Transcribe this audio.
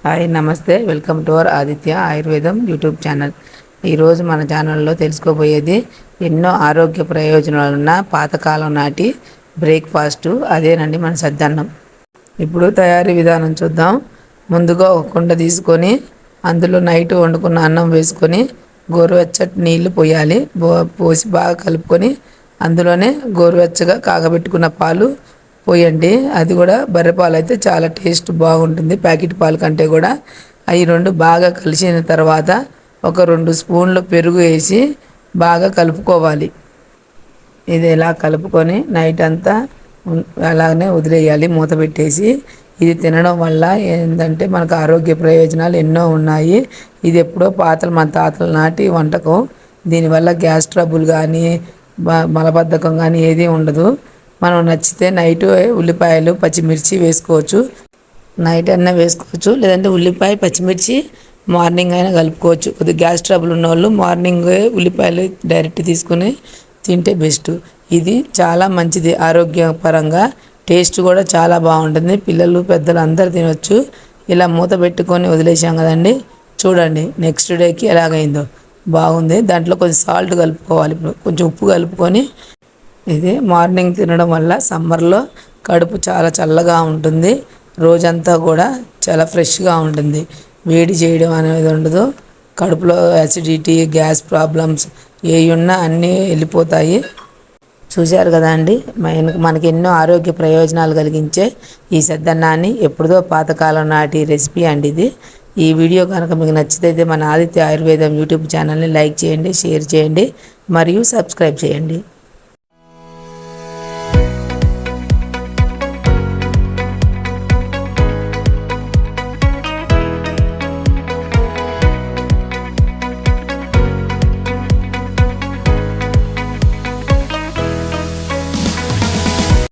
Hi నమస్తే welcome to our Aditya ఆయుర్వేదం YouTube channel. ఈరోజు మన ఛానల్లో తెలుసుకోబోయేది ఎన్నో ఆరోగ్య ప్రయోజనాలున్న పాతకాలం నాటి బ్రేక్ఫాస్టు, అదేనండి మన సద్దన్నం. ఇప్పుడు తయారీ విధానం చూద్దాం. ముందుగా ఒక కుండ తీసుకొని అందులో నైట్ వండుకున్న అన్నం వేసుకొని గోరువెచ్చటి నీళ్లు పోయాలి. పోసి బాగా కలుపుకొని అందులోనే గోరువెచ్చగా కాగబెట్టుకున్న పాలు పోయండి. అది కూడా బర్రె పాలు అయితే చాలా టేస్ట్ బాగుంటుంది ప్యాకెట్ పాలు కంటే కూడా. అవి రెండు బాగా కలిసిన తర్వాత ఒక 2 స్పూన్లు పెరుగు వేసి బాగా కలుపుకోవాలి. ఇది ఇలా కలుపుకొని నైట్ అంతా అలాగనే వదిలేయాలి మూత పెట్టేసి. ఇది తినడం వల్ల ఏంటంటే మనకు ఆరోగ్య ప్రయోజనాలు ఎన్నో ఉన్నాయి. ఇది ఎప్పుడో మన తాతల నాటి వంటకం. దీనివల్ల గ్యాస్ ట్రబుల్ కానీ మలబద్ధకం కానీ ఏదీ ఉండదు. మనం నచ్చితే నైట్ ఉల్లిపాయలు పచ్చిమిర్చి వేసుకోవచ్చు. నైట్ అయినా వేసుకోవచ్చు, లేదంటే ఉల్లిపాయ పచ్చిమిర్చి మార్నింగ్ అయినా కలుపుకోవచ్చు. కొద్దిగా గ్యాస్ ట్రబుల్ ఉన్న వాళ్ళు మార్నింగ్ ఉల్లిపాయలు డైరెక్ట్ తీసుకుని తింటే బెస్ట్. ఇది చాలా మంచిది ఆరోగ్యపరంగా. టేస్ట్ కూడా చాలా బాగుంటుంది. పిల్లలు పెద్దలు అందరు తినవచ్చు. ఇలా మూత పెట్టుకొని వదిలేసాం కదండి, చూడండి నెక్స్ట్ డేకి ఎలాగైందో. బాగుంది. దాంట్లో కొంచెం సాల్ట్ కలుపుకోవాలి. ఇప్పుడు కొంచెం ఉప్పు కలుపుకొని ఇది మార్నింగ్ తినడం వల్ల సమ్మర్లో కడుపు చాలా చల్లగా ఉంటుంది. రోజంతా కూడా చాలా ఫ్రెష్గా ఉంటుంది. వేడి చేయడం అనేది ఉండదు. కడుపులో యాసిడిటీ, గ్యాస్ ప్రాబ్లమ్స్ ఏవి ఉన్నా అన్నీ వెళ్ళిపోతాయి. చూశారు కదా అండి, మనకి ఎన్నో ఆరోగ్య ప్రయోజనాలు కలిగించే ఈ సద్దన్నాన్ని ఎప్పుడుదో పాతకాలం నాటి రెసిపీ అండి ఇది. ఈ వీడియో కనుక మీకు నచ్చితే మన ఆదిత్య ఆయుర్వేదం యూట్యూబ్ ఛానల్ని లైక్ చేయండి, షేర్ చేయండి మరియు సబ్స్క్రైబ్ చేయండి.